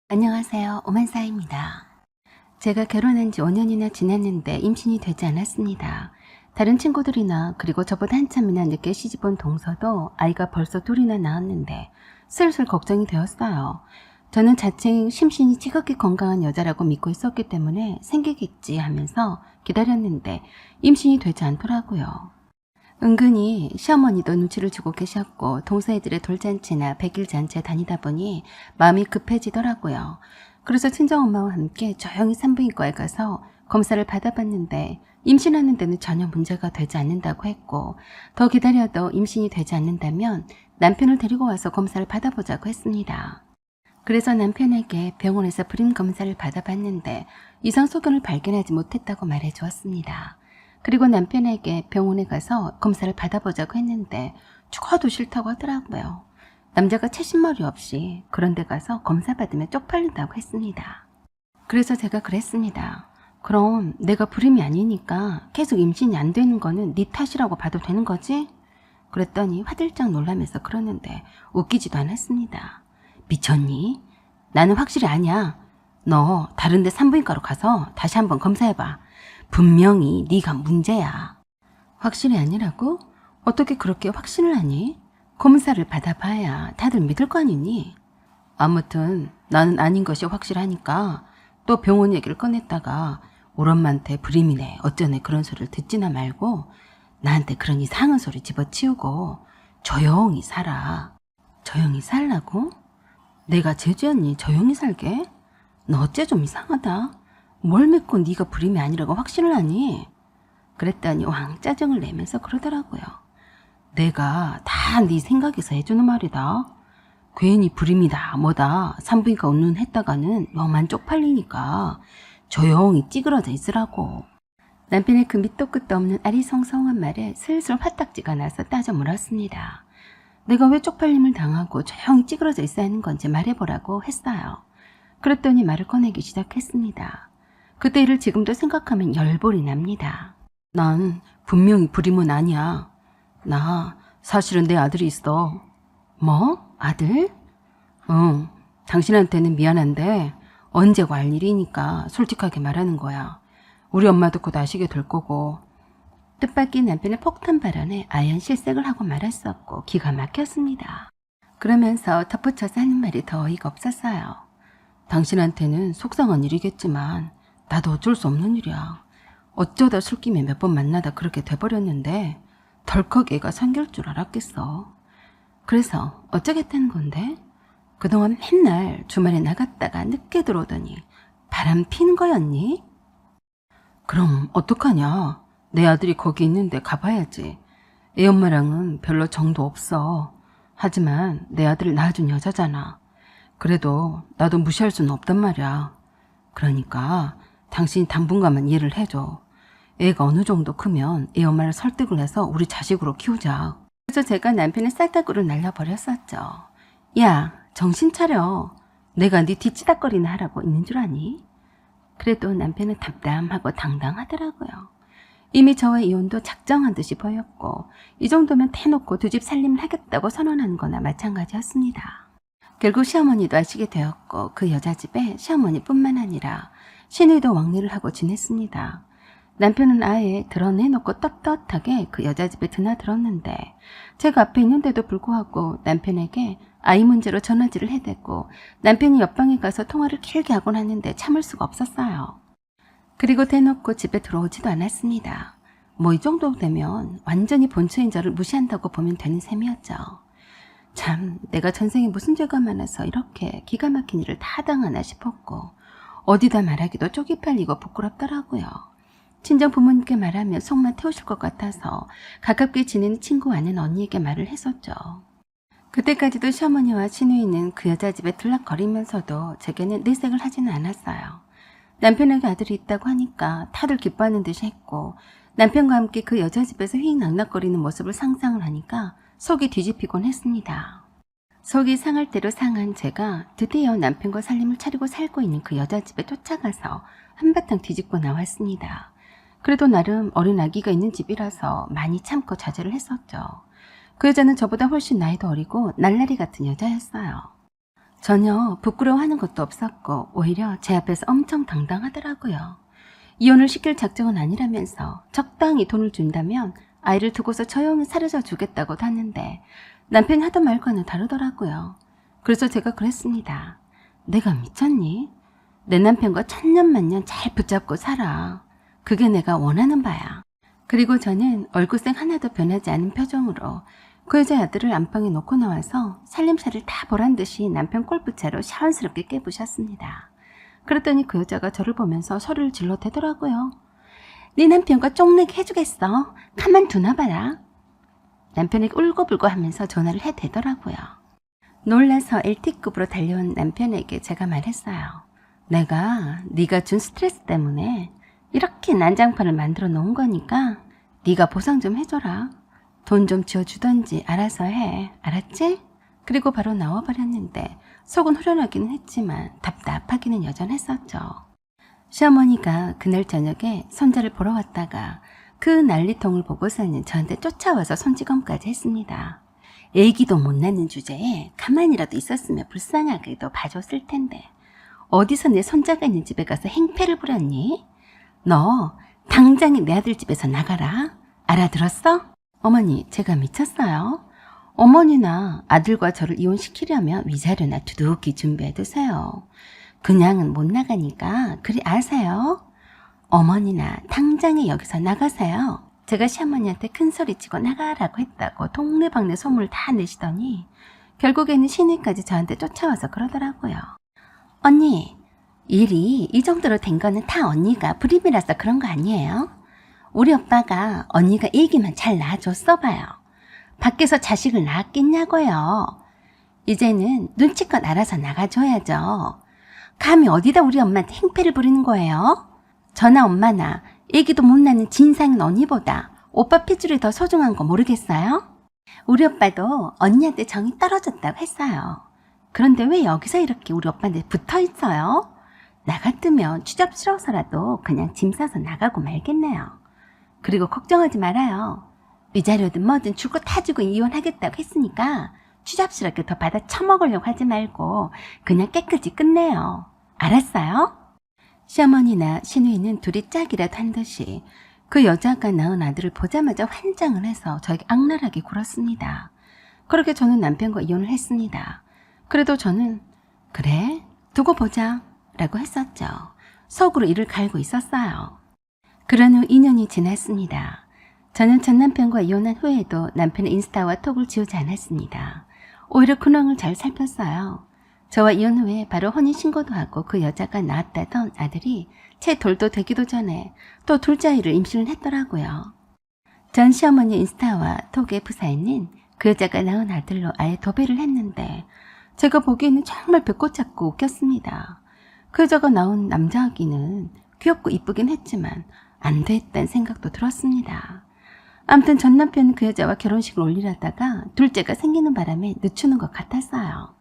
안녕하세요. 오만사입니다. 제가 결혼한 지 5년이나 지났는데 임신이 되지 않았습니다. 다른 친구들이나 그리고 저보다 한참이나 늦게 시집온 동서도 아이가 벌써 둘이나 낳았는데 슬슬 걱정이 되었어요. 저는 자칭 심신이 지극히 건강한 여자라고 믿고 있었기 때문에 생기겠지 하면서 기다렸는데 임신이 되지 않더라고요. 은근히 시어머니도 눈치를 주고 계셨고 동서애들의 돌잔치나 백일잔치에 다니다 보니 마음이 급해지더라고요. 그래서 친정엄마와 함께 조용히 산부인과에 가서 검사를 받아봤는데 임신하는 데는 전혀 문제가 되지 않는다고 했고 더 기다려도 임신이 되지 않는다면 남편을 데리고 와서 검사를 받아보자고 했습니다. 그래서 남편에게 병원에서 불임 검사를 받아봤는데 이상 소견을 발견하지 못했다고 말해주었습니다. 그리고 남편에게 병원에 가서 검사를 받아보자고 했는데 죽어도 싫다고 하더라고요. 남자가 채신머리 없이 그런 데 가서 검사 받으면 쪽팔린다고 했습니다. 그래서 제가 그랬습니다. 그럼 내가 불임이 아니니까 계속 임신이 안 되는 거는 네 탓이라고 봐도 되는 거지? 그랬더니 화들짝 놀라면서 그러는데 웃기지도 않았습니다. 미쳤니? 나는 확실히 아니야. 너 다른 데 산부인과로 가서 다시 한번 검사해봐. 분명히 네가 문제야. 확실히 아니라고? 어떻게 그렇게 확신을 하니? 검사를 받아봐야 다들 믿을 거 아니니? 아무튼 나는 아닌 것이 확실하니까 또 병원 얘기를 꺼냈다가 우리 엄마한테 불임이네 어쩌네 그런 소리를 듣지나 말고 나한테 그런 이상한 소리 집어치우고 조용히 살아. 조용히 살라고? 내가 제주언니 조용히 살게? 너 어째 좀 이상하다. 뭘 믿고 네가 불임이 아니라고 확신을 하니? 그랬더니 왕 짜증을 내면서 그러더라고요. 내가 다 네 생각에서 해주는 말이다. 괜히 불임이다 뭐다 산부인과 운운했다가는 너만 쪽팔리니까 조용히 찌그러져 있으라고. 남편의 그 밑도 끝도 없는 아리성성한 말에 슬슬 화딱지가 나서 따져 물었습니다. 내가 왜 쪽팔림을 당하고 조용히 찌그러져 있어야 하는 건지 말해보라고 했어요. 그랬더니 말을 꺼내기 시작했습니다. 그때 일을 지금도 생각하면 열불이 납니다. 난 분명히 불임은 아니야. 나 사실은 내 아들이 있어. 뭐? 아들? 응. 당신한테는 미안한데 언제고 알 일이니까 솔직하게 말하는 거야. 우리 엄마도 곧 아시게 될 거고. 뜻밖인 남편의 폭탄 발언에 아연 실색을 하고 말았었고 기가 막혔습니다. 그러면서 덧붙여서 하는 말이 더 어이가 없었어요. 당신한테는 속상한 일이겠지만 나도 어쩔 수 없는 일이야. 어쩌다 술김에 몇 번 만나다 그렇게 돼버렸는데 덜컥 애가 생길 줄 알았겠어. 그래서 어쩌겠다는 건데? 그동안 맨날 주말에 나갔다가 늦게 들어오더니 바람 피는 거였니? 그럼 어떡하냐? 내 아들이 거기 있는데 가봐야지. 애 엄마랑은 별로 정도 없어. 하지만 내 아들을 낳아준 여자잖아. 그래도 나도 무시할 수는 없단 말이야. 그러니까 당신이 당분간만 이해를 해줘. 애가 어느 정도 크면 애 엄마를 설득을 해서 우리 자식으로 키우자. 그래서 제가 남편의 쌀가루를 날려버렸었죠. 야, 정신 차려. 내가 네 뒷지닥거리나 하라고 있는 줄 아니? 그래도 남편은 담담하고 당당하더라고요. 이미 저와의 이혼도 작정한 듯이 보였고 이 정도면 대놓고 두 집 살림을 하겠다고 선언하는 거나 마찬가지였습니다. 결국 시어머니도 아시게 되었고 그 여자 집에 시어머니뿐만 아니라 시누이도 왕래를 하고 지냈습니다. 남편은 아예 드러내놓고 떳떳하게 그 여자 집에 드나들었는데 제가 앞에 있는데도 불구하고 남편에게 아이 문제로 전화질을 해댔고 남편이 옆방에 가서 통화를 길게 하곤 하는데 참을 수가 없었어요. 그리고 대놓고 집에 들어오지도 않았습니다. 뭐 이 정도 되면 완전히 본처인 저를 무시한다고 보면 되는 셈이었죠. 참 내가 전생에 무슨 죄가 많아서 이렇게 기가 막힌 일을 다 당하나 싶었고 어디다 말하기도 쪽이 빨리고 부끄럽더라고요. 친정 부모님께 말하면 속만 태우실 것 같아서 가깝게 지내는 친구 아는 언니에게 말을 했었죠. 그때까지도 시어머니와 시누이는 그 여자 집에 들락거리면서도 제게는 내색을 하지는 않았어요. 남편에게 아들이 있다고 하니까 다들 기뻐하는 듯이 했고 남편과 함께 그 여자 집에서 휘낙낙거리는 모습을 상상을 하니까 속이 뒤집히곤 했습니다. 속이 상할 대로 상한 제가 드디어 남편과 살림을 차리고 살고 있는 그 여자 집에 쫓아가서 한바탕 뒤집고 나왔습니다. 그래도 나름 어린 아기가 있는 집이라서 많이 참고 자제를 했었죠. 그 여자는 저보다 훨씬 나이도 어리고 날라리 같은 여자였어요. 전혀 부끄러워하는 것도 없었고 오히려 제 앞에서 엄청 당당하더라고요. 이혼을 시킬 작정은 아니라면서 적당히 돈을 준다면 아이를 두고서 조용히 사라져 주겠다고도 하는데 남편이 하던 말과는 다르더라고요. 그래서 제가 그랬습니다. 내가 미쳤니? 내 남편과 천년만년 잘 붙잡고 살아. 그게 내가 원하는 바야. 그리고 저는 얼굴색 하나도 변하지 않은 표정으로 그 여자 아들을 안방에 놓고 나와서 살림살이를 다 보란 듯이 남편 골프채로 시원스럽게 깨부셨습니다. 그랬더니 그 여자가 저를 보면서 소리를 질러대더라고요. 네 남편과 쪽내게 해주겠어. 가만 두나 봐라. 남편에게 울고불고 하면서 전화를 해대더라고요. 놀라서 LT급으로 달려온 남편에게 제가 말했어요. 내가 네가 준 스트레스 때문에 이렇게 난장판을 만들어 놓은 거니까 네가 보상 좀 해줘라. 돈 좀 지어주던지 알아서 해. 알았지? 그리고 바로 나와버렸는데 속은 후련하기는 했지만 답답하기는 여전했었죠. 시어머니가 그날 저녁에 손자를 보러 왔다가 그 난리통을 보고서는 저한테 쫓아와서 손찌검까지 했습니다. 애기도 못 낳는 주제에 가만히라도 있었으면 불쌍하게도 봐줬을 텐데 어디서 내 손자가 있는 집에 가서 행패를 부렸니? 너 당장에 내 아들 집에서 나가라. 알아들었어? 어머니, 제가 미쳤어요. 어머니나 아들과 저를 이혼시키려면 위자료나 두둑히 준비해두세요. 그냥은 못 나가니까 그리 아세요. 어머니나 당장에 여기서 나가세요. 제가 시어머니한테 큰소리치고 나가라고 했다고 동네방네 소문을 다 내시더니 결국에는 시내까지 저한테 쫓아와서 그러더라고요. 언니, 일이 이 정도로 된 거는 다 언니가 불임이라서 그런 거 아니에요? 우리 오빠가 언니가 얘기만 잘 낳아줬어 봐요. 밖에서 자식을 낳았겠냐고요. 이제는 눈치껏 알아서 나가줘야죠. 감히 어디다 우리 엄마한테 행패를 부리는 거예요? 저나 엄마나 애기도 못 낳는 진상인 언니보다 오빠 핏줄이 더 소중한 거 모르겠어요? 우리 오빠도 언니한테 정이 떨어졌다고 했어요. 그런데 왜 여기서 이렇게 우리 오빠한테 붙어 있어요? 나 같으면 취업 싫어서라도 그냥 짐 싸서 나가고 말겠네요. 그리고 걱정하지 말아요. 위자료든 뭐든 주고 타주고 이혼하겠다고 했으니까 추잡스럽게 더 받아 처먹으려고 하지 말고 그냥 깨끗이 끝내요. 알았어요? 시어머니나 시누이는 둘이 짝이라도 한 듯이 그 여자가 낳은 아들을 보자마자 환장을 해서 저에게 악랄하게 굴었습니다. 그렇게 저는 남편과 이혼을 했습니다. 그래도 저는 그래 두고 보자 라고 했었죠. 속으로 이를 갈고 있었어요. 그런 후 2년이 지났습니다. 저는 전 남편과 이혼한 후에도 남편의 인스타와 톡을 지우지 않았습니다. 오히려 근황을 잘 살폈어요. 저와 이혼 후에 바로 혼인신고도 하고 그 여자가 낳았다던 아들이 채 돌도 되기도 전에 또 둘째 아이를 임신을 했더라고요. 전 시어머니 인스타와 톡의 부사에는 그 여자가 낳은 아들로 아예 도배를 했는데 제가 보기에는 정말 배꼽 잡고 웃겼습니다. 그 여자가 낳은 남자 아기는 귀엽고 이쁘긴 했지만 안 됐다는 생각도 들었습니다. 아무튼 전 남편은 그 여자와 결혼식을 올리려다가 둘째가 생기는 바람에 늦추는 것 같았어요.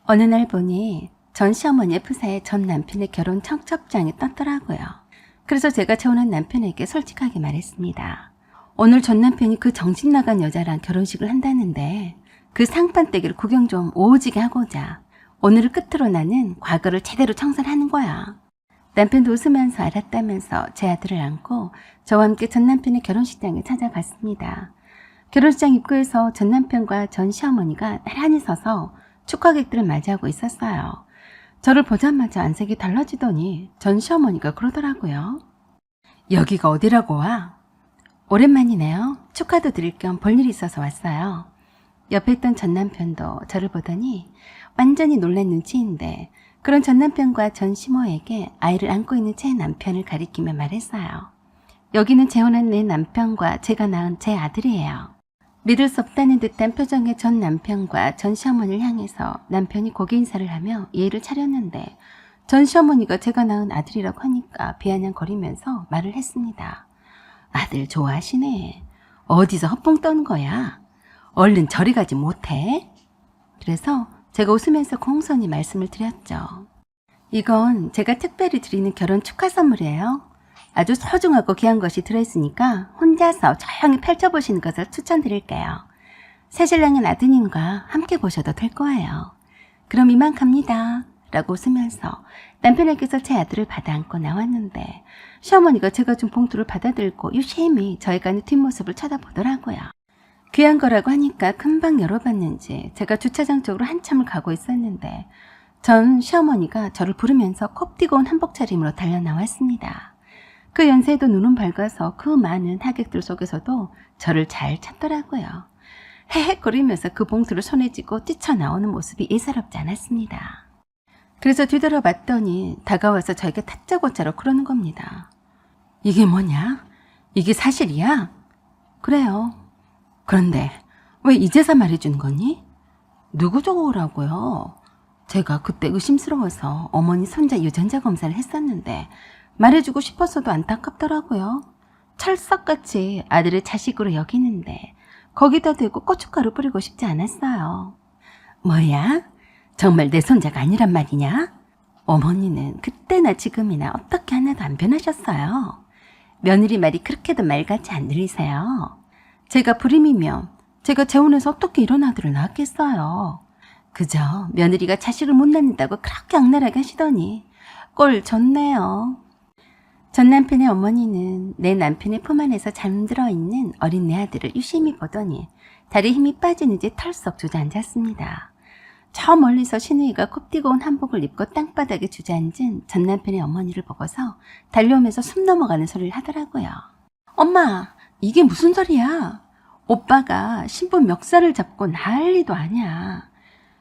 어느 날 보니 전 시어머니의 프사에 전 남편의 결혼 청첩장이 떴더라고요. 그래서 제가 재혼한 남편에게 솔직하게 말했습니다. 오늘 전 남편이 그 정신 나간 여자랑 결혼식을 한다는데 그 상판떼기를 구경 좀 오지게 하고자 오늘을 끝으로 나는 과거를 제대로 청산하는 거야. 남편도 웃으면서 알았다면서 제 아들을 안고 저와 함께 전 남편의 결혼식장에 찾아갔습니다. 결혼식장 입구에서 전 남편과 전 시어머니가 나란히 서서 축하객들을 맞이하고 있었어요. 저를 보자마자 안색이 달라지더니 전 시어머니가 그러더라고요. 여기가 어디라고 와? 오랜만이네요. 축하도 드릴 겸 볼일이 있어서 왔어요. 옆에 있던 전 남편도 저를 보더니 완전히 놀란 눈치인데 그런 전 남편과 전 시모에게 아이를 안고 있는 제 남편을 가리키며 말했어요. 여기는 재혼한 내 남편과 제가 낳은 제 아들이에요. 믿을 수 없다는 듯한 표정의 전 남편과 전 시어머니를 향해서 남편이 고개 인사를 하며 예의를 차렸는데 전 시어머니가 제가 낳은 아들이라고 하니까 비아냥거리면서 말을 했습니다. 아들 좋아하시네. 어디서 헛봉 떠는 거야? 얼른 저리 가지 못해? 그래서 제가 웃으면서 공손히 말씀을 드렸죠. 이건 제가 특별히 드리는 결혼 축하 선물이에요. 아주 소중하고 귀한 것이 들어있으니까 혼자서 조용히 펼쳐보시는 것을 추천드릴게요. 새신랑인 아드님과 함께 보셔도 될 거예요. 그럼 이만 갑니다. 라고 웃으면서 남편에게서 제 아들을 받아 안고 나왔는데 시어머니가 제가 준 봉투를 받아들고 유심히 저희가 하는 뒷모습을 쳐다보더라고요. 귀한 거라고 하니까 금방 열어봤는지 제가 주차장 쪽으로 한참을 가고 있었는데 전 시어머니가 저를 부르면서 콥디고 온 한복 차림으로 달려 나왔습니다. 그 연세에도 눈은 밝아서 그 많은 하객들 속에서도 저를 잘 찾더라고요. 헤헤거리면서 그 봉투를 손에 쥐고 뛰쳐나오는 모습이 예사롭지 않았습니다. 그래서 뒤돌아봤더니 다가와서 저에게 다짜고짜로 그러는 겁니다. 이게 뭐냐? 이게 사실이야? 그래요. 그런데 왜 이제서 말해준 거니? 누구 저거라고요? 제가 그때 의심스러워서 어머니 손자 유전자 검사를 했었는데 말해주고 싶었어도 안타깝더라고요. 철석같이 아들을 자식으로 여기는데 거기다 대고 고춧가루 뿌리고 싶지 않았어요. 뭐야? 정말 내 손자가 아니란 말이냐? 어머니는 그때나 지금이나 어떻게 하나도 안 변하셨어요. 며느리 말이 그렇게도 말같이 안 들리세요. 제가 불임이면 제가 재혼해서 어떻게 이런 아들을 낳았겠어요. 그저 며느리가 자식을 못 낳는다고 그렇게 악랄하게 하시더니 꼴 좋네요. 전 남편의 어머니는 내 남편의 품 안에서 잠들어 있는 어린 내 아들을 유심히 보더니 다리에 힘이 빠지는지 털썩 주저앉았습니다. 저 멀리서 시누이가 굽디고 온 한복을 입고 땅바닥에 주저앉은 전 남편의 어머니를 보고서 달려오면서 숨 넘어가는 소리를 하더라고요. 엄마, 이게 무슨 소리야? 오빠가 신부 멱살을 잡고 난리도 아니야.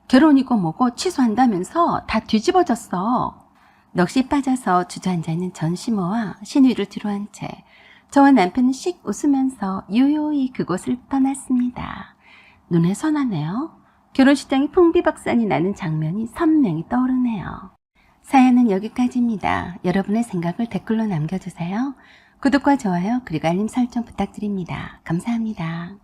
결혼이고 뭐고 취소한다면서 다 뒤집어졌어. 넋이 빠져서 주저앉아 있는 전 시모와 시누이를 뒤로 한 채 저와 남편은 씩 웃으면서 유유히 그곳을 떠났습니다. 눈에 선하네요. 결혼식장이 풍비박산이 나는 장면이 선명히 떠오르네요. 사연은 여기까지입니다. 여러분의 생각을 댓글로 남겨주세요. 구독과 좋아요 그리고 알림 설정 부탁드립니다. 감사합니다.